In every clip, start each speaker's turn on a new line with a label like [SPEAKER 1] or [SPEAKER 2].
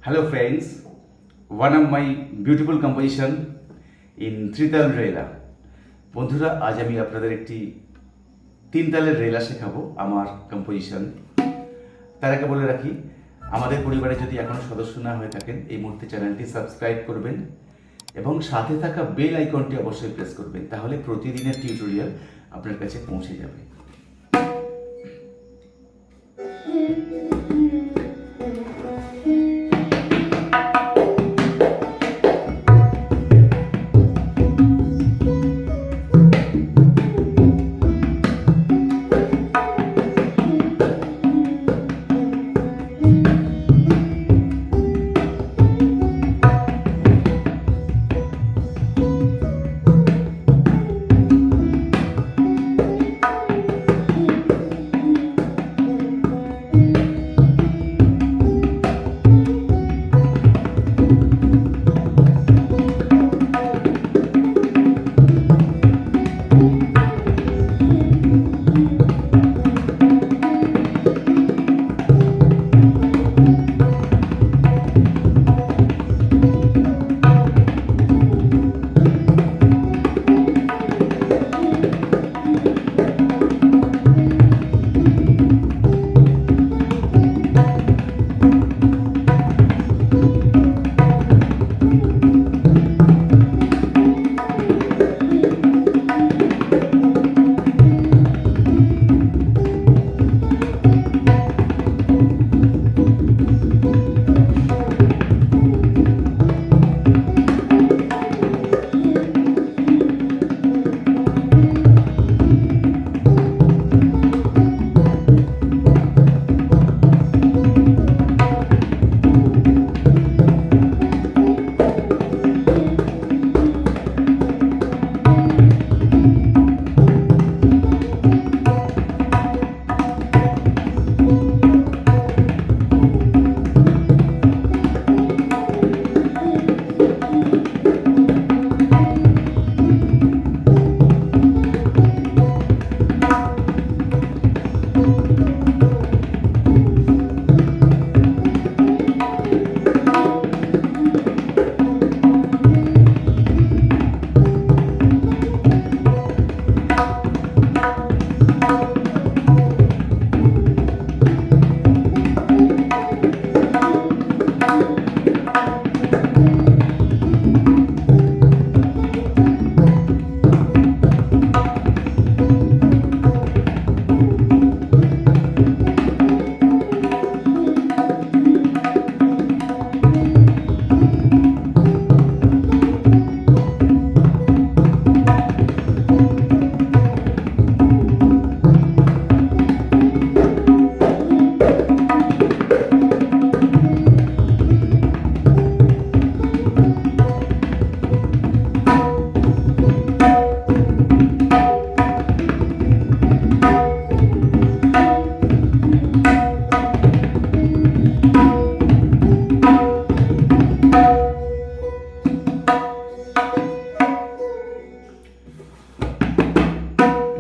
[SPEAKER 1] Hello friends, one of my beautiful composition in Tritaal Rela. বন্ধুরা আজ আমি আপনাদের একটি তিন তালের রেলা শেখাবো আমার কম্পোজিশন। তার আগে বলে রাখি, আমাদের পরিবারে যদি এখনো সদস্য না হয়ে থাকেন এই মুহূর্তে চ্যানেলটি সাবস্ক্রাইব করবেন এবং সাথে থাকা বেল আইকনটি অবশ্যই প্রেস করবেন, তাহলে প্রতিদিনের টিউটোরিয়াল আপনার কাছে পৌঁছে যাবে।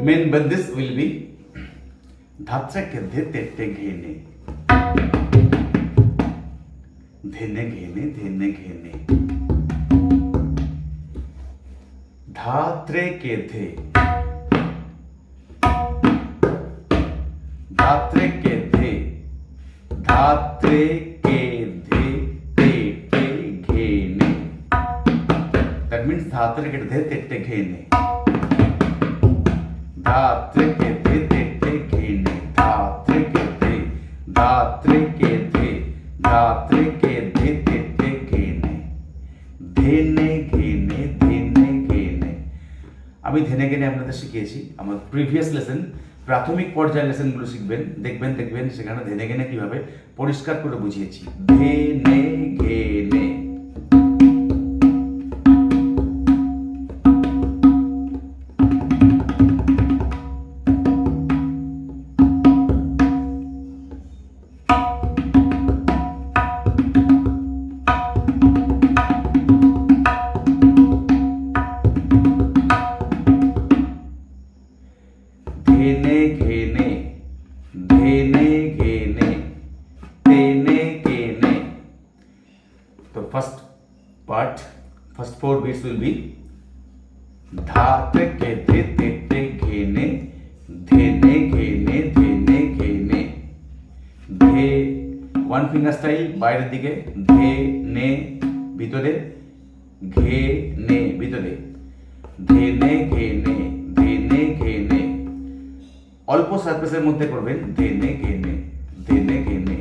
[SPEAKER 1] Main bandis will be DaTre KDhe Tete Ghene, Dhene Ghene Dhene Ghene, DaTre KDhe, DaTre KDhe, DaTre KDhe Tete Ghene. That means DaTre KDhe Tete Ghene. DaTre KDhe Tete Ghene, DaTre KDhe, DaTre KDhe, DaTre KDhe Tete Ghene, Dhene Ghene Dhene Ghene। আমি ধেনে গেনে আপনাদের শিখিয়েছি আমার previous lesson, প্রাথমিক পর্যায়ের লেসনগুলো শিখবেন, দেখবেন সেখানে ধেনে গেনে কিভাবে পরিষ্কার করে বুঝিয়েছি। ধেনে ঘেনে, Ghene Ghene, Dhene Ghene, Tene Kene, first part, first 4 beats will be DaTre KThe TaTre Ghene Dhene Ghene Dhene Ghene Dhe one finger style বাইরের দিকে Dhene ভিতরে Ghene ভিতরে Dhene Ghene Dhene Ghene অল্প সারফেসের মধ্যে করবেন Dhene Ghene Dhene Ghene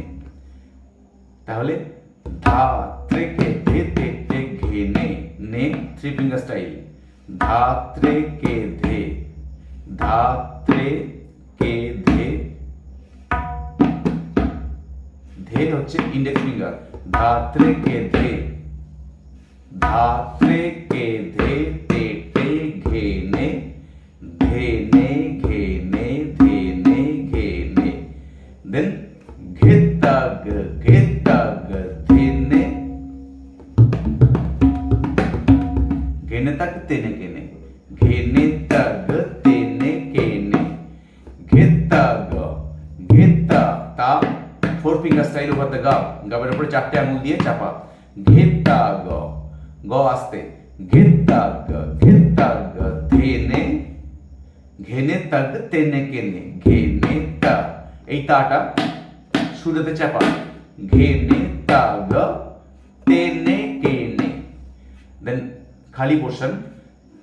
[SPEAKER 1] তাহলে DaTre KThe TaTre Ghene নে 3 finger style DaTre KThe DaTre KThe ধে হচ্ছে index finger DaTre KThe DaTre KThe TaTre Ghene Dhene Ghene Dhene Ghene then Gheta Gheta Dhene Ghene tak Tene Kene Ghene tak Tene Kene Gheta Gheta ta 4 finger style over the ga গাবের উপরে চারটি আঙুল দিয়ে চাপা Gheta গ আস্তে Gheta Dhene Ghene tak Tene Kene Ghene ta এই তাটা সুরেতে চাপা Ghene tak Tene Kene then খালি portion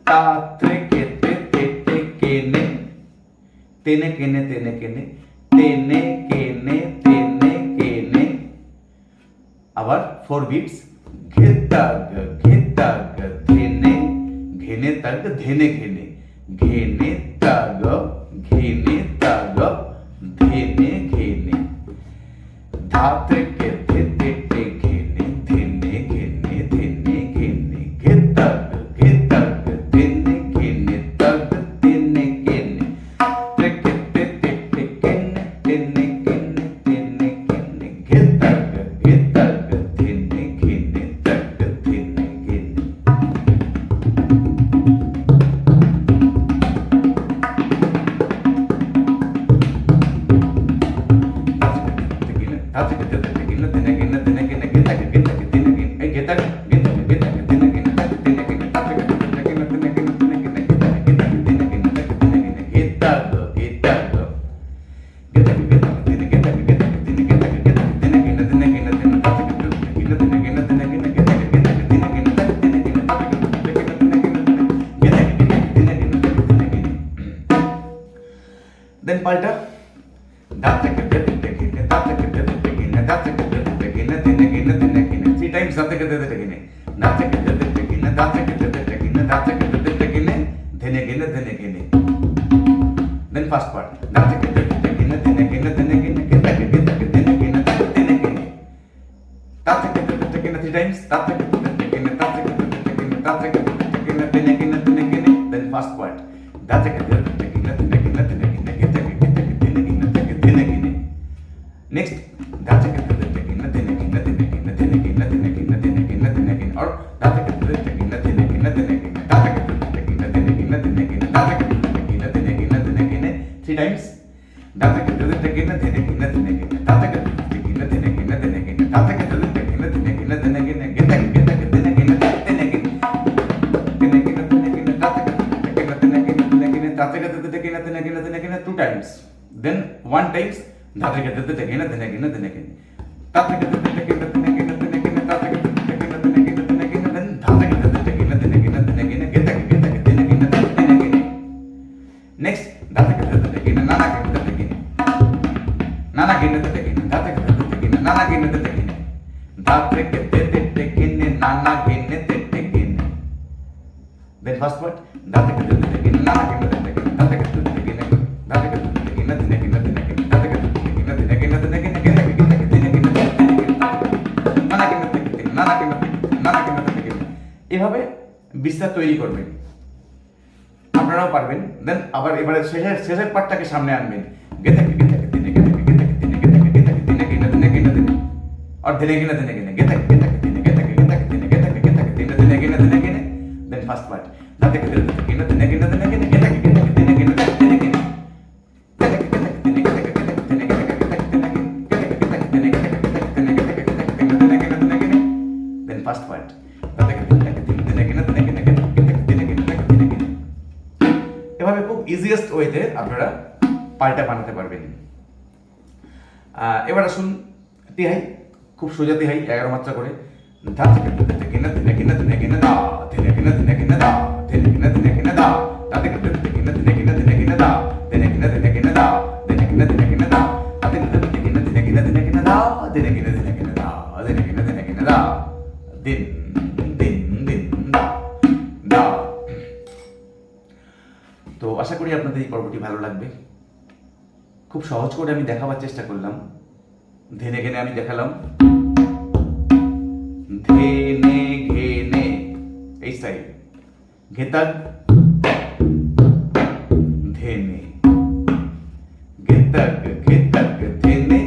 [SPEAKER 1] DaTre KThe TaTre Kene Tene Kene Tene Kene Tene Kene Tene Kene আবার 4 beats Gheta Dhene Ghene tak Dhene Ghene Ghene tak Ghene Ghene DaTre KThe TaTre Ghene Dhene Ghene Dhene Ghene Gheta Dhene Ghene tak Tene Kene TaTre KThe TaTre Ghene Dhene Ghene Dhene Ghene Gheta Dhene Ghene tak Dhene Ghene Then palta DaTre KThe TaTre Ghene DaTre KThe TaTre Ghene DaTre KThe TaTre Ghene Dhene Ghene Dhene Ghene 3 times DaTre KThe TaTre Ghene DaTre KThe TaTre Ghene DaTre KThe TaTre Ghene DaTre KThe TaTre Ghene Dhene Ghene Dhene Ghene then first part DaTre KThe TaTre Ghene Dhene Ghene Dhene Ghene Gheta Dhene Ghene Dhene Ghene DaTre KThe TaTre Ghene 3 times DaTre KThe TaTre Ghene DaTre KThe TaTre Ghene DaTre KThe TaTre Ghene Dhene Ghene Dhene Ghene then first part DaTre KThe TaTre Ghene Dhene Ghene Dhene Ghene Gheta Dhene Ghene next DaTre KThe TaTre Ghene Dhene Ghene Dhene Ghene Dhene Ghene Dhene Ghene Dhene Ghene Dhene Ghene or DaTre KThe TaTre Ghene Dhene Ghene Dhene Ghene DaTre KThe TaTre Ghene Dhene Ghene Dhene Ghene DaTre KThe TaTre Ghene Dhene Ghene Dhene Ghene 3 times DaTre KThe TaTre Ghene Dhene Ghene Dhene Ghene DaTre KThe TaTre Ghene Dhene Ghene Dhene Ghene DaTre KThe TaTre Ghene Dhene Ghene Dhene Ghene Gheta Dhene Ghene Dhene Ghene Dhene Ghene Dhene Ghene DaTre KThe TaTre Ghene Dhene Ghene Dhene Ghene DaTre KThe TaTre Ghene Dhene Ghene Dhene Ghene 2 times then 1 times DaTre KThe TaTre Ghene Dhene Ghene Dhene Ghene DaTre KThe TaTre Ghene Dhene Ghene Dhene Ghene DaTre KThe TaTre Ghene Dhene Ghene Dhene Ghene then DaTre KThe TaTre Ghene Dhene Ghene Dhene Ghene Gheta Dhene Ghene Dhene Ghene next DaTre KThe TaTre Ghene Nana Ghene TaTre Ghene Nana Ghene TaTre Ghene DaTre KThe TaTre Ghene Nana Ghene TaTre Ghene DaTre KThe TaTre Ghene Nana Ghene TaTre Ghene then first part DaTre KThe TaTre Ghene Nana Ghene TaTre Ghene DaTre KThe TaTre Ghene DaTre KThe TaTre Ghene Dhene Ghene Dhene Ghene DaTre KThe TaTre Ghene Dhene Ghene Dhene Ghene Gheta Dhene Ghene Dhene Ghene Nana Ghene TaTre Ghene Nana Ghene Nana Ghene TaTre Ghene এভাবে বিস্তার তৈরি করবেন আপনারাও পারবেন দেন আবার এবারে শেষের পার্টটাকে সামনে আনবেন Gheta Dhene Ghene Dhene Ghene Gheta Dhene Ghene Dhene Ghene Dhene और Dhene Ghene Dhene Ghene Gheta Dhene Ghene Gheta Dhene Ghene Dhene Ghene Dhene Ghene then first part DaTre KThe TaTre Ghene Dhene Ghene Dhene Ghene Gheta Dhene Ghene Dhene Ghene then first part. তাকে দিনে দিনে কেনে দিনে কেনে কেনে দিনে কেনে দিনে কেনে। এভাবে খুব ইজিয়েস্ট ওয়েতে আপনারা পাল্টা বানাতে পারবেন। এবার আসুন তিহাই, খুব সোজা তিহাই 11 মাত্রা করে। ধা থেকে দিনে কেনে দিনে কেনে দিনে কেনে দা দিনে কেনে দিনে কেনে দা দিনে কেনে দিনে কেনে দা তাতে কেনে দিনে দিনে কেনে দিনে কেনে দা দিনে কেনে দিনে কেনে দা দিনে কেনে দিনে কেনে দা তাতে কেনে দিনে দিনে কেনে দিনে কেনে দা দিনে কেনে দিনে কেনে দা দিনে কেনে দিনে কেনে দা দিন দিন দিন দা দা। তো আশা করি আপনাদের এই পর্বটি ভালো লাগবে। খুব সহজ করে আমি দেখাবার চেষ্টা করলাম। ধেনে ঘেনে আমি দেখালাম, ধেনে ঘেনে এই স্টাইল, ঘেতা ধেনে ঘেতা ঘেতা ধেনে।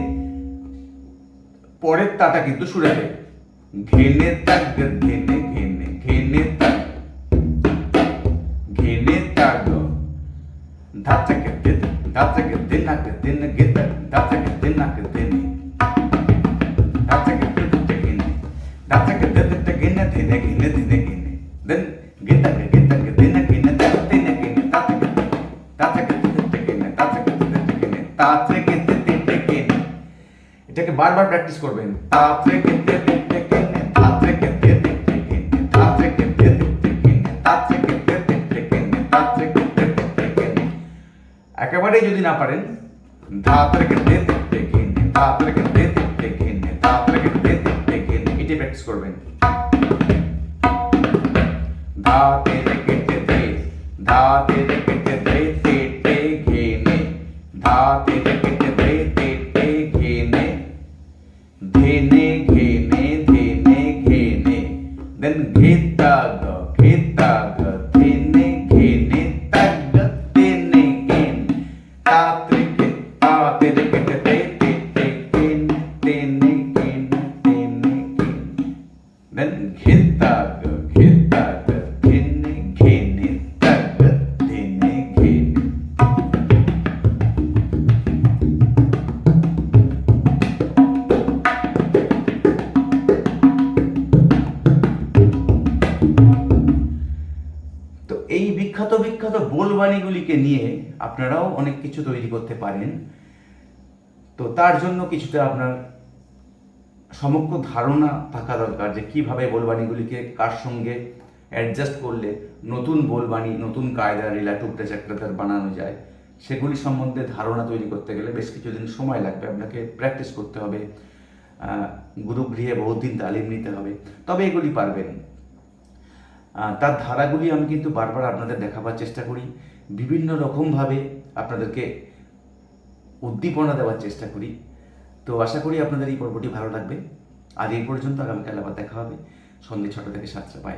[SPEAKER 1] পরের তাটা কিন্তু সুরাতে ঘেনে তাক ধেনে ঘেনে ঘেনে তাক ঘেনে তাক ধাচাকে দিন ধাচাকে দিন নাক দিন গেতা ধাচাকে দিন নাক দিন ধাচাকে দিন ঘেনে ধাচাকে দিন ঘেনে ধেনে ঘেনে ধেনে ঘেনে দেন গেতা গেতা দিন ঘেনে তাক দিন ঘেনে ধাচাকে ধাচাকে দিন ঘেনে ধাচাকে দিন ঘেনে তাত্রে গেতে ঘেনে। এটাকে বারবার প্র্যাকটিস করবেন। তাত্রে গেতে ঘেনে তাত্রে গেতে ঘেনে তাত্রে গেতে ঘেনে তাত্রে গেতে ঘেনে তাত্রে গেতে ঘেনে। একেবারেই যদি না পারেন ধাত্রে গেতে ঘেনে তাত্রে গেতে ঘেনে তাত্রে গেতে ঘেনে এটি প্র্যাকটিস করবেন। ধাতে গেতে দে ধাতে গেতে দে তেতে ঘেনে ধাতে গেতে দে তেতে ঘেনে ধেনে ঘেনে ধেনে ঘেনে দেন ঘেতা গ ধেনে ঘেনে তাগ ধেনে ঘেনে তাত্রে গে তাতে গেতে দে তেতে ঘেনে ধেনে ঘেনে ধেনে ঘেনে দেন ঘেতা গ ধেনে ঘেনে তাগ ধেনে ঘেনে। তো এই বিখ্যাত বিখ্যাত বোলবাণীগুলিকে নিয়ে আপনারাও অনেক কিছু তৈরি করতে পারেন। তো তার জন্য কিছুটা আপনার সমগ্র ধারণা থাকা দরকার যে কিভাবে বোলবাণীগুলিকে কার সঙ্গে অ্যাডজাস্ট করলে নতুন বোলবাণী নতুন কায়দা রেলা টুকরে চাকরাদার বানানো যায়। সেগুলি সম্বন্ধে ধারণা তৈরি করতে গেলে বেশ কিছুদিন সময় লাগবে, আপনাকে প্র্যাকটিস করতে হবে, গুরুগৃহে বহুদিন তালিম নিতে হবে, তবে এগুলি পারবেন। তার ধারাগুলি আমি কিন্তু বারবার আপনাদের দেখাবার চেষ্টা করি, বিভিন্ন রকমভাবে আপনাদেরকে উদ্দীপনা দেওয়ার চেষ্টা করি। তো আশা করি আপনাদের এই পর্বটি ভালো লাগবে। আজ এই পর্যন্ত, আগামীকাল আবার দেখা হবে সন্ধ্যে 6টা থেকে 7টা। বাই।